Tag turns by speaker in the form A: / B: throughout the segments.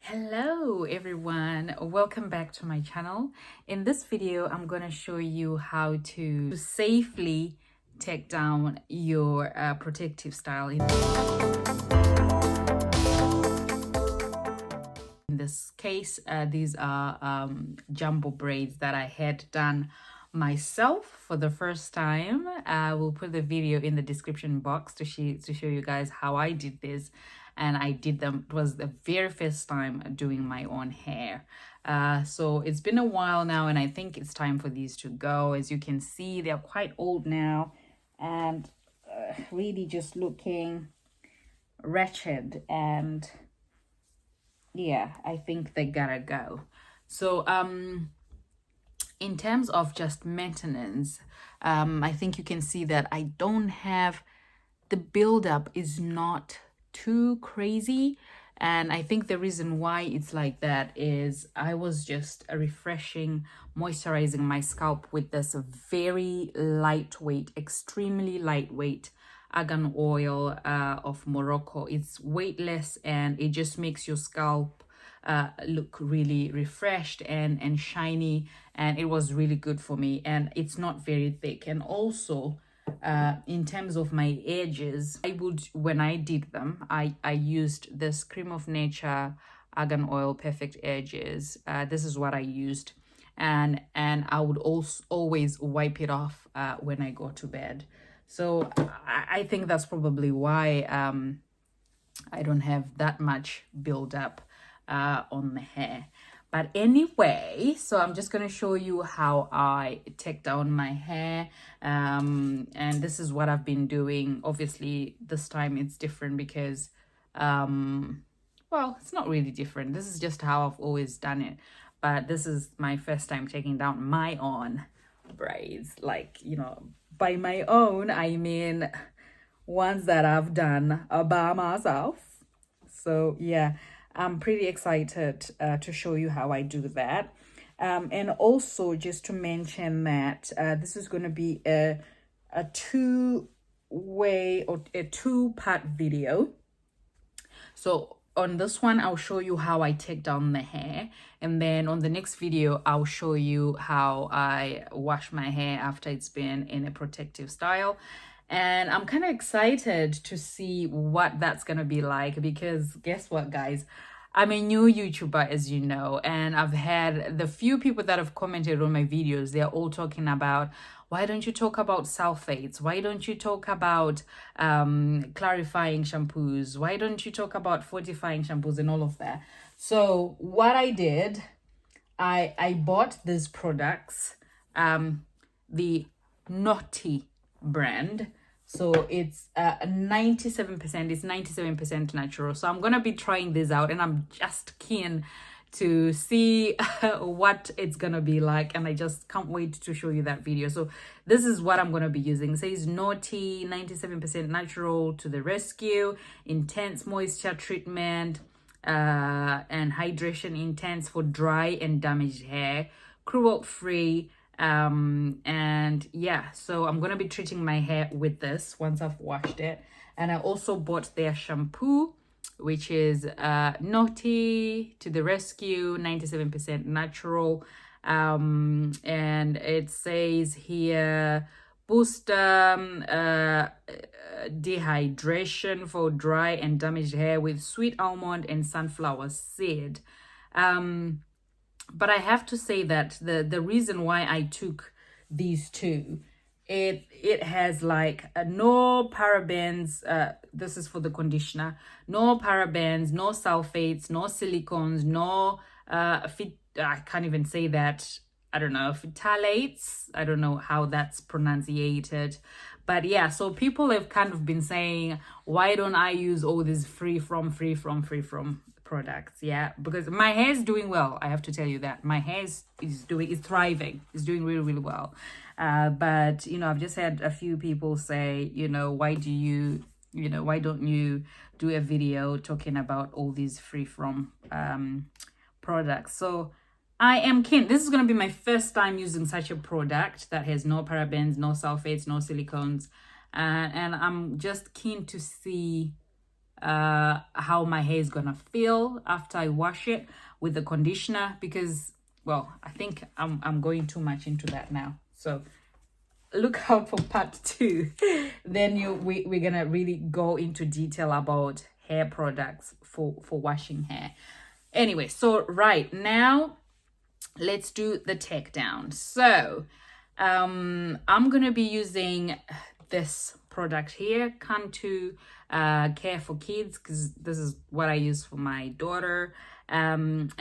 A: Hello everyone, welcome back to my channel. In this video I'm going to show you how to safely take down your protective style. In this case, these are jumbo braids that I had done myself for the first time. I will put the video in the description box to show you guys how I did this, and I did them. It was the very first time doing my own hair. So it's been a while now, and I think it's time for these to go. As you can see, they're quite old now and really just looking wretched, and yeah, I think they gotta go. So in terms of just maintenance, I think you can see that I don't have, the buildup is not too crazy. And I think the reason why it's like that is I was just moisturizing my scalp with this very lightweight, extremely lightweight argan oil of Morocco. It's weightless and it just makes your scalp look really refreshed and shiny, and it was really good for me, and it's not very thick. And also in terms of my edges, when I did them, I used this Cream of Nature argan oil perfect edges. This is what I used, and I would also always wipe it off when I go to bed. So I think that's probably why I don't have that much buildup on the hair. But anyway, so I'm just going to show you how I take down my hair. And this is what I've been doing. Obviously, this time it's different because, well, it's not really different. This is just how I've always done it. But this is my first time taking down my own braids. Like, you know, by my own, I mean ones that I've done by myself. So yeah, I'm pretty excited to show you how I do that. And also just to mention that this is going to be a two-way or a two-part video. So on this one, I'll show you how I take down the hair. And then on the next video, I'll show you how I wash my hair after it's been in a protective style. And I'm kind of excited to see what that's going to be like, because guess what, guys? I'm a new YouTuber, as you know, and I've had the few people that have commented on my videos, they're all talking about, why don't you talk about sulfates? Why don't you talk about clarifying shampoos? Why don't you talk about fortifying shampoos and all of that? So what I did, I bought these products, the Naughty brand. So it's 97%, it's 97% natural. So I'm going to be trying this out, and I'm just keen to see what it's going to be like. And I just can't wait to show you that video. So this is what I'm going to be using. It says Naughty, 97% natural to the rescue, intense moisture treatment and hydration intense for dry and damaged hair, cruelty free. And yeah, so I'm gonna be treating my hair with this once I've washed it. And I also bought their shampoo, which is Naughty to the rescue, 97% natural. And it says here, boost dehydration for dry and damaged hair with sweet almond and sunflower seed. But I have to say that the reason why I took these two, it has like no parabens. This is for the conditioner. No parabens, no sulfates, no silicones, no I can't even say that. I don't know, phthalates. I don't know how that's pronunciated. But yeah, so people have kind of been saying, why don't I use all these free from products? Yeah, because my hair is doing well. I have to tell you that my hair is thriving. It's doing really, really well. But you know, I've just had a few people say, you know, why don't you do a video talking about all these free from products? So I am keen. This is going to be my first time using such a product that has no parabens, no sulfates, no silicones, and I'm just keen to see how my hair is gonna feel after I wash it with the conditioner, because, well, I think I'm going too much into that now. So look out for part 2. Then we're gonna really go into detail about hair products for washing hair. Anyway, so right now let's do the takedown. So I'm gonna be using this product here, Cantu Care for Kids, because this is what I use for my daughter. And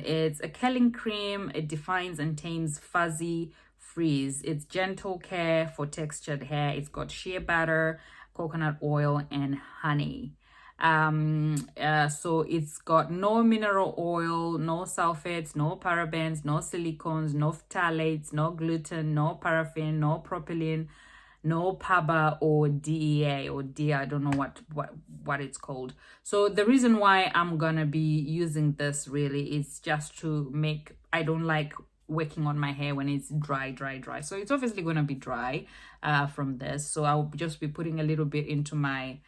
A: it's a curling cream. It defines and tames fuzzy frizz. It's gentle care for textured hair. It's got shea butter, coconut oil, and honey. So it's got no mineral oil, no sulfates, no parabens, no silicones, no phthalates, no gluten, no paraffin, no propylene, no PABA or DEA or D, I don't know what it's called. So the reason why I'm gonna be using this really is just to make, I don't like working on my hair when it's dry. So it's obviously gonna be dry from this. So I'll just be putting a little bit into my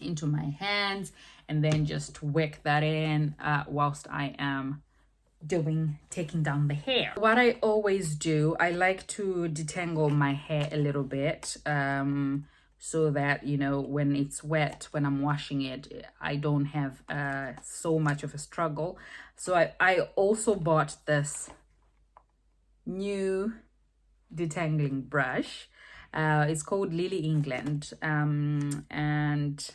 A: into my hands, and then just work that in whilst I am taking down the hair. What I always do, I like to detangle my hair a little bit, so that, you know, when it's wet, when I'm washing it, I don't have so much of a struggle. So I also bought this new detangling brush. It's called Lily England, and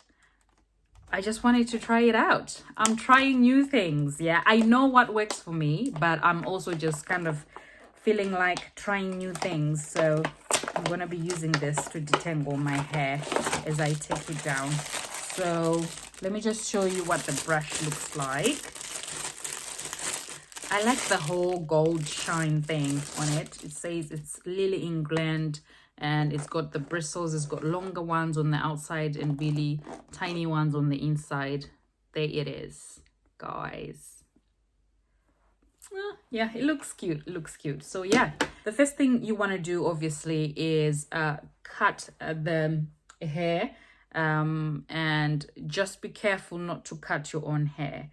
A: I just wanted to try it out. I'm trying new things. Yeah, I know what works for me, but I'm also just kind of feeling like trying new things. So I'm gonna be using this to detangle my hair as I take it down. So let me just show you what the brush looks like. I like the whole gold shine thing on it. It says it's Lily England, and it's got the bristles. It's got longer ones on the outside and really tiny ones on the inside. There it is, guys. Yeah, it looks cute. It looks cute. So yeah, the first thing you want to do obviously is cut the hair, and just be careful not to cut your own hair.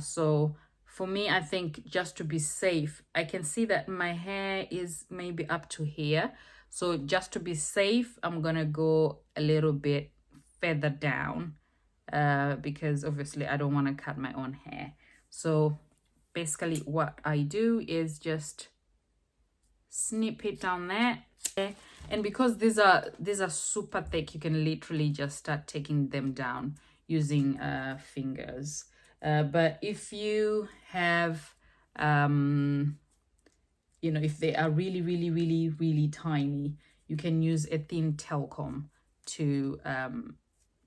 A: So for me, I think just to be safe, I can see that my hair is maybe up to here. So just to be safe, I'm gonna go a little bit further down, because obviously I don't want to cut my own hair. So basically what I do is just snip it down there. And because these are super thick, you can literally just start taking them down using fingers. But if you have you know, if they are really tiny, you can use a thin talcum to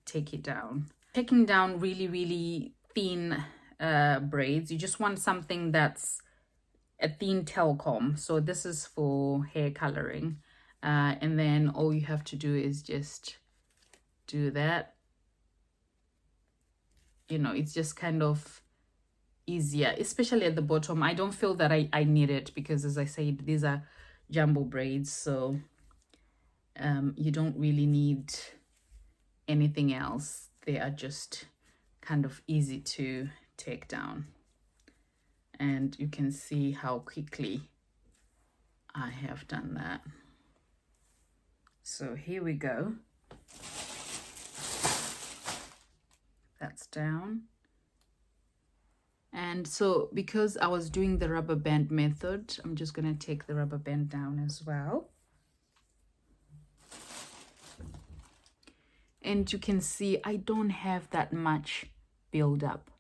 A: take it down. Taking down really thin braids, you just want something that's a thin talcum. So this is for hair coloring, and then all you have to do is just do that. You know, it's just kind of easier, especially at the bottom. I don't feel that I need it, because as I said, these are jumbo braids, so you don't really need anything else. They are just kind of easy to take down, and you can see how quickly I have done that. So here we go. That's down. And so because I was doing the rubber band method, I'm just going to take the rubber band down as well. And you can see I don't have that much build up.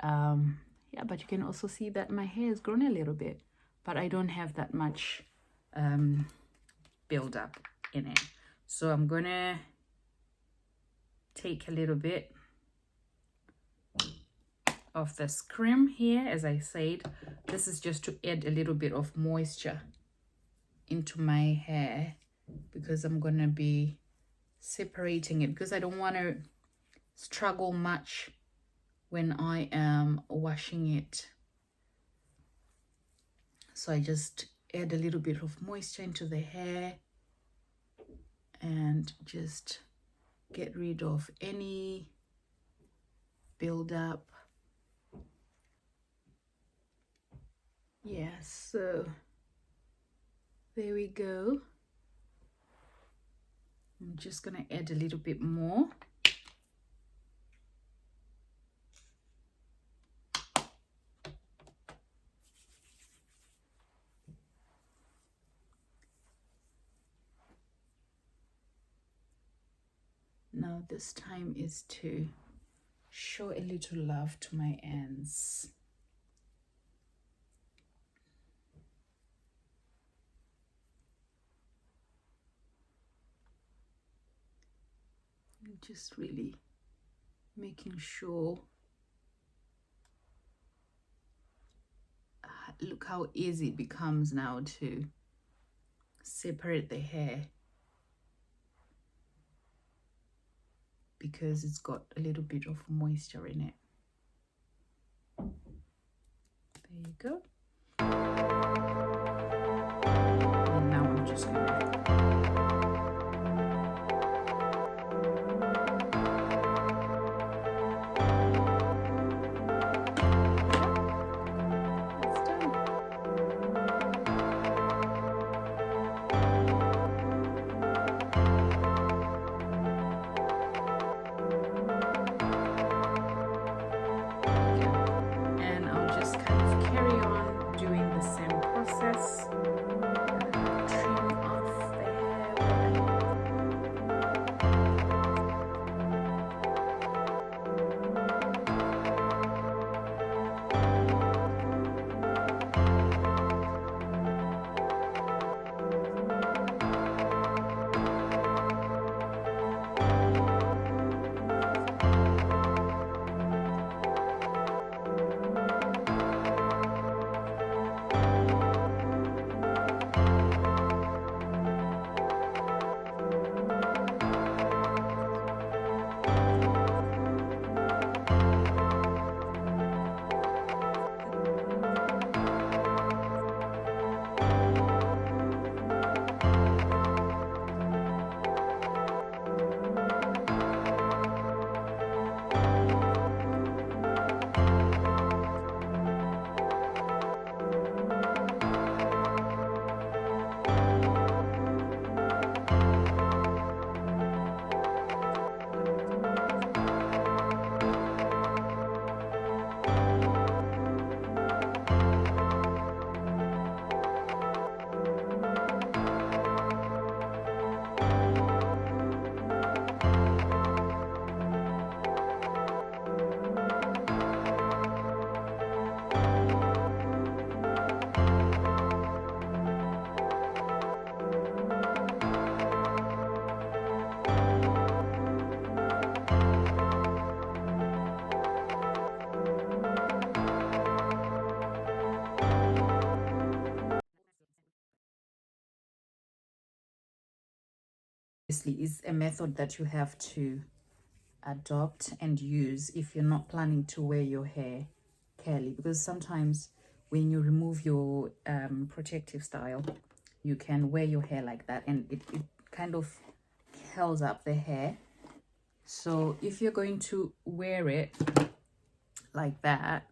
A: Yeah, but you can also see that my hair has grown a little bit, but I don't have that much build up in it. So I'm going to take a little bit of this cream here. As I said, this is just to add a little bit of moisture into my hair, because I'm gonna be separating it, because I don't want to struggle much when I am washing it. So I just add a little bit of moisture into the hair and just get rid of any buildup. Yeah, so there we go. I'm just gonna add a little bit more. Now this time is to show a little love to my ends. And just really making sure, look how easy it becomes now to separate the hair, because it's got a little bit of moisture in it. There you go. And now I'm just gonna is a method that you have to adopt and use if you're not planning to wear your hair curly, because sometimes when you remove your protective style, you can wear your hair like that and it kind of curls up the hair. So if you're going to wear it like that,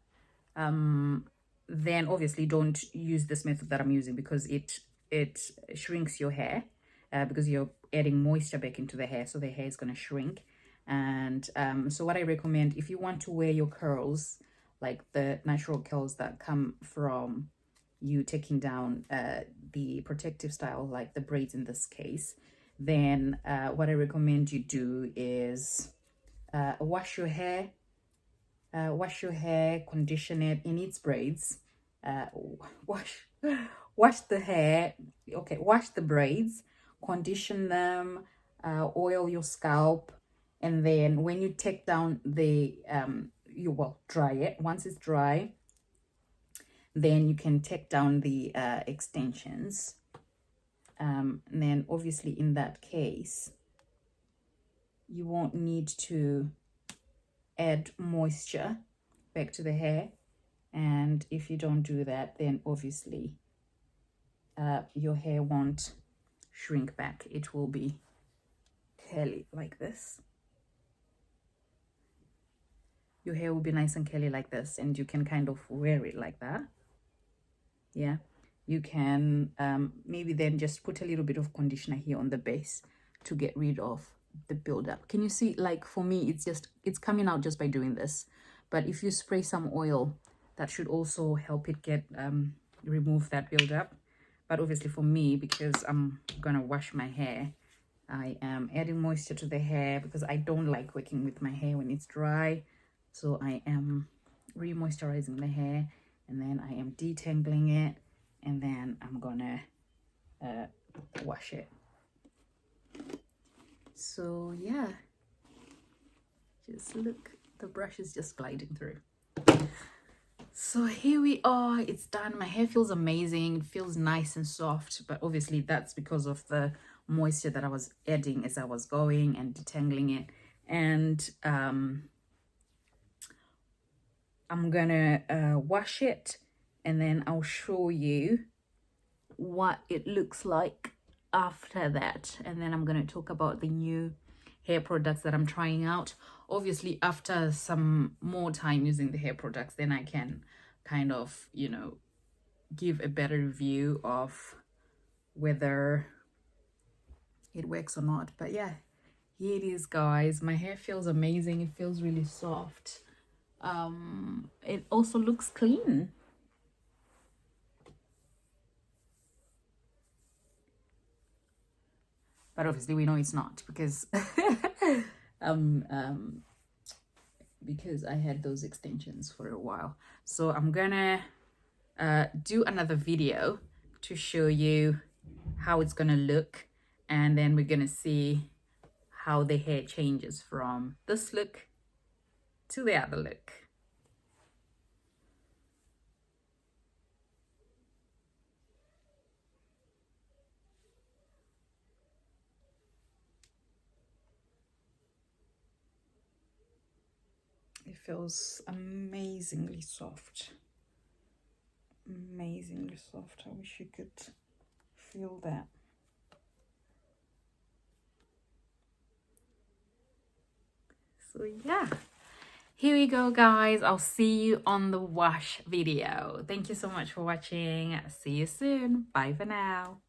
A: then obviously don't use this method that I'm using, because it shrinks your hair, because you're adding moisture back into the hair, so the hair is going to shrink. And so what I recommend, if you want to wear your curls like the natural curls that come from you taking down the protective style, like the braids in this case, then what I recommend you do is wash your hair, condition it in its braids, wash the hair, okay, wash the braids, condition them, oil your scalp, and then when you take down the you will dry it. Once it's dry, then you can take down the extensions, and then obviously in that case you won't need to add moisture back to the hair. And if you don't do that, then obviously your hair won't shrink back. It will be curly like this. your hair will be nice and curly like this, and you can kind of wear it like that. Yeah, you can maybe then just put a little bit of conditioner here on the base to get rid of the buildup. Can you see, like for me, it's coming out just by doing this, but if you spray some oil, that should also help it get remove that buildup. But obviously for me, because I'm gonna wash my hair, I am adding moisture to the hair because I don't like working with my hair when it's dry. So I am re-moisturizing the hair, and then I am detangling it, and then I'm gonna wash it. So yeah, just look, the brush is just gliding through. So here we are, it's done. My hair feels amazing, it feels nice and soft, but obviously that's because of the moisture that I was adding as I was going and detangling it. And I'm gonna wash it, and then I'll show you what it looks like after that. And then I'm gonna talk about the new hair products that I'm trying out. Obviously after some more time using the hair products, then I can kind of, you know, give a better view of whether it works or not. But yeah, here it is, guys. My hair feels amazing, it feels really soft. It also looks clean. But obviously we know it's not, because because I had those extensions for a while. So I'm gonna do another video to show you how it's gonna look, and then we're gonna see how the hair changes from this look to the other look. It feels amazingly soft. Amazingly soft. I wish you could feel that. So yeah, here we go, guys. I'll see you on the wash video. Thank you so much for watching. See you soon. Bye for now.